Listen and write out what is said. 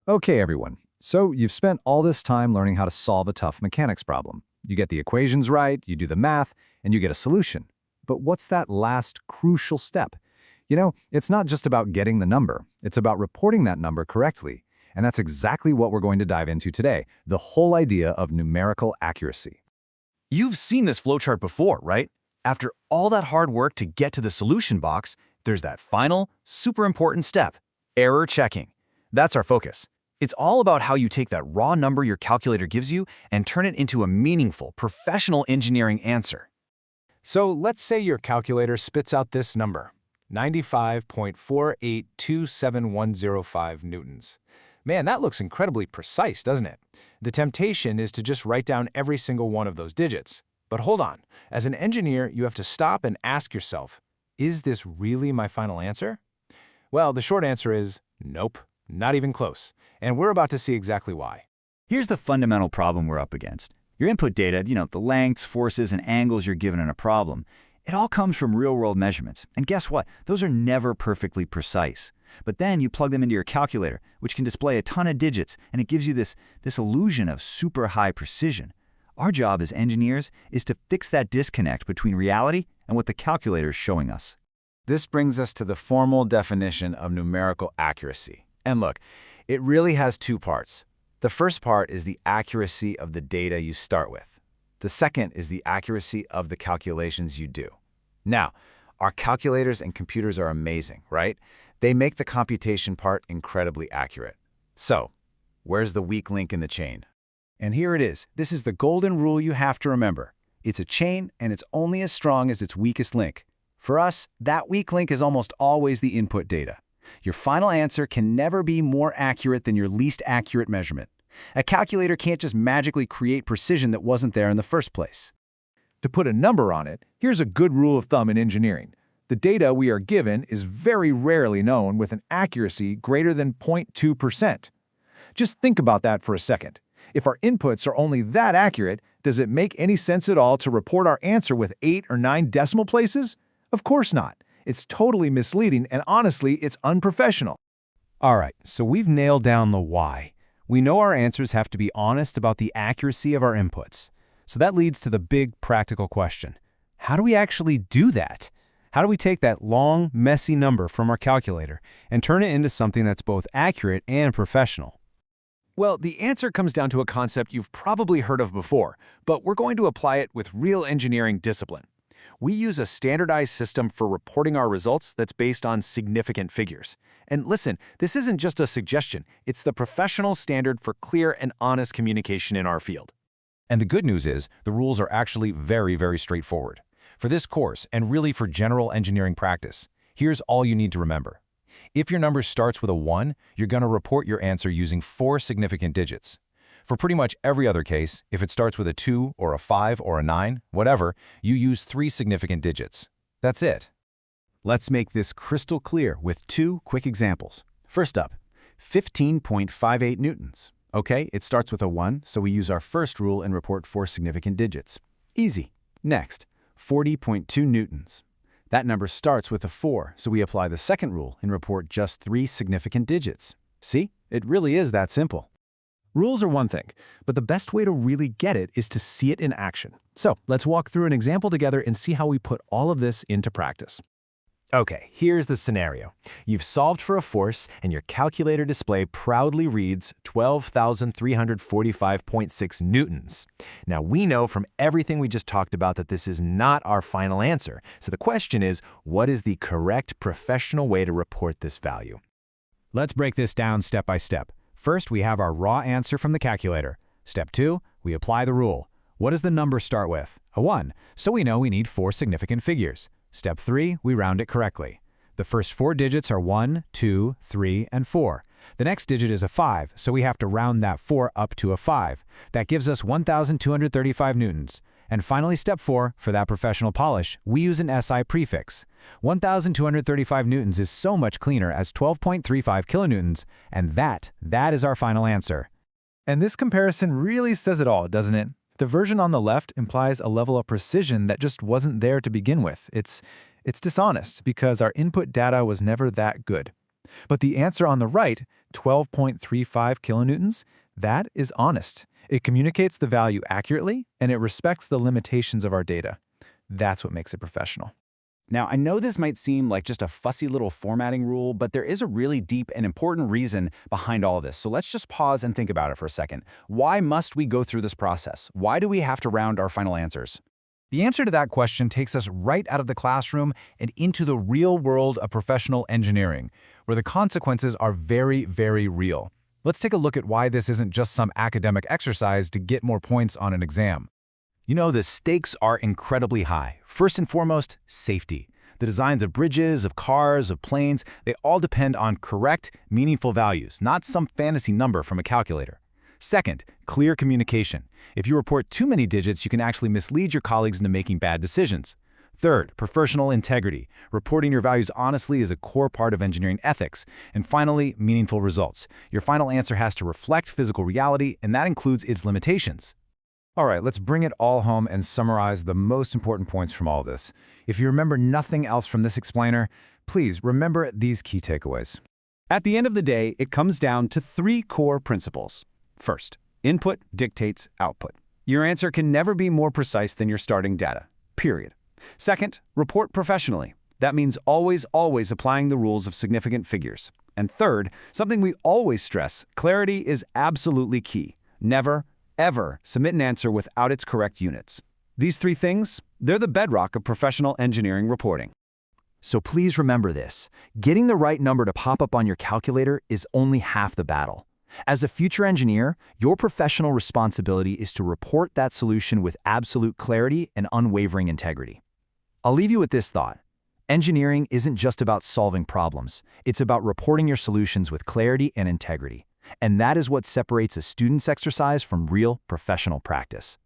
Okay, everyone. So you've spent all this time learning how to solve a tough mechanics problem. You get the equations right, you do the math, and you get a solution. But what's that last crucial step? It's not just about getting the number. It's about reporting that number correctly. And that's exactly what we're going to dive into today, the whole idea of numerical accuracy. You've seen this flowchart before, right? After all that hard work to get to the solution box, there's that final, super important step, error checking. That's our focus. It's all about how you take that raw number your calculator gives you and turn it into a meaningful, professional engineering answer. So let's say your calculator spits out this number, 95.4827105 newtons. Man, that looks incredibly precise, doesn't it? The temptation is to just write down every single one of those digits. But hold on, as an engineer, you have to stop and ask yourself, is this really my final answer? Well, the short answer is nope, not even close. And we're about to see exactly why. Here's the fundamental problem we're up against. Your input data, the lengths, forces, and angles you're given in a problem, it all comes from real-world measurements. And guess what? Those are never perfectly precise. But then you plug them into your calculator, which can display a ton of digits, and it gives you this illusion of super high precision. Our job as engineers is to fix that disconnect between reality and what the calculator is showing us. This brings us to the formal definition of numerical accuracy. And look, it really has two parts. The first part is the accuracy of the data you start with. The second is the accuracy of the calculations you do. Now, our calculators and computers are amazing, right? They make the computation part incredibly accurate. So, where's the weak link in the chain? And here it is. This is the golden rule you have to remember. It's a chain, and it's only as strong as its weakest link. For us, that weak link is almost always the input data. Your final answer can never be more accurate than your least accurate measurement. A calculator can't just magically create precision that wasn't there in the first place. To put a number on it, here's a good rule of thumb in engineering. The data we are given is very rarely known with an accuracy greater than 0.2%. Just think about that for a second. If our inputs are only that accurate, does it make any sense at all to report our answer with 8 or 9 decimal places? Of course not. It's totally misleading, and honestly, it's unprofessional. All right, so we've nailed down the why. We know our answers have to be honest about the accuracy of our inputs. So that leads to the big practical question. How do we actually do that? How do we take that long, messy number from our calculator and turn it into something that's both accurate and professional? Well, the answer comes down to a concept you've probably heard of before, but we're going to apply it with real engineering discipline. We use a standardized system for reporting our results that's based on significant figures. And listen, this isn't just a suggestion, it's the professional standard for clear and honest communication in our field. And the good news is, the rules are actually very, very straightforward. For this course, and really for general engineering practice, here's all you need to remember. If your number starts with a 1, you're going to report your answer using 4 significant digits. For pretty much every other case, if it starts with a 2 or a 5 or a 9, whatever, you use 3 significant digits. That's it. Let's make this crystal clear with 2 quick examples. First up, 15.58 newtons. Okay, it starts with a 1, so we use our first rule and report 4 significant digits. Easy. Next, 40.2 newtons. That number starts with a 4, so we apply the second rule and report just 3 significant digits. See? It really is that simple. Rules are one thing, but the best way to really get it is to see it in action. So let's walk through an example together and see how we put all of this into practice. Okay, here's the scenario. You've solved for a force, and your calculator display proudly reads 12,345.6 newtons. Now, we know from everything we just talked about that this is not our final answer. So the question is, what is the correct professional way to report this value? Let's break this down step by step. First, we have our raw answer from the calculator. Step 2, we apply the rule. What does the number start with? A 1, so we know we need 4 significant figures. Step 3, we round it correctly. The first 4 digits are 1, 2, 3, and 4. The next digit is a 5, so we have to round that 4 up to a 5. That gives us 1,235 newtons. And finally, step 4, for that professional polish, we use an SI prefix. 1,235 newtons is so much cleaner as 12.35 kilonewtons, and that is our final answer. And this comparison really says it all, doesn't it? The version on the left implies a level of precision that just wasn't there to begin with. It's dishonest because our input data was never that good. But the answer on the right, 12.35 kilonewtons, that is honest. It communicates the value accurately, and it respects the limitations of our data. That's what makes it professional. Now, I know this might seem like just a fussy little formatting rule, but there is a really deep and important reason behind all of this. So let's just pause and think about it for a second. Why must we go through this process? Why do we have to round our final answers? The answer to that question takes us right out of the classroom and into the real world of professional engineering, where the consequences are very, very real. Let's take a look at why this isn't just some academic exercise to get more points on an exam. You know, the stakes are incredibly high. First and foremost, safety. The designs of bridges, of cars, of planes, they all depend on correct, meaningful values, not some fantasy number from a calculator. Second, clear communication. If you report too many digits, you can actually mislead your colleagues into making bad decisions. Third, professional integrity. Reporting your values honestly is a core part of engineering ethics. And finally, meaningful results. Your final answer has to reflect physical reality, and that includes its limitations. All right, let's bring it all home and summarize the most important points from all this. If you remember nothing else from this explainer, please remember these key takeaways. At the end of the day, it comes down to 3 core principles. First, input dictates output. Your answer can never be more precise than your starting data, period. Second, report professionally. That means always applying the rules of significant figures. And third, something we always stress, clarity is absolutely key. Never, ever submit an answer without its correct units. These 3 things, they're the bedrock of professional engineering reporting. So please remember this. Getting the right number to pop up on your calculator is only half the battle. As a future engineer, your professional responsibility is to report that solution with absolute clarity and unwavering integrity. I'll leave you with this thought. Engineering isn't just about solving problems. It's about reporting your solutions with clarity and integrity. And that is what separates a student's exercise from real professional practice.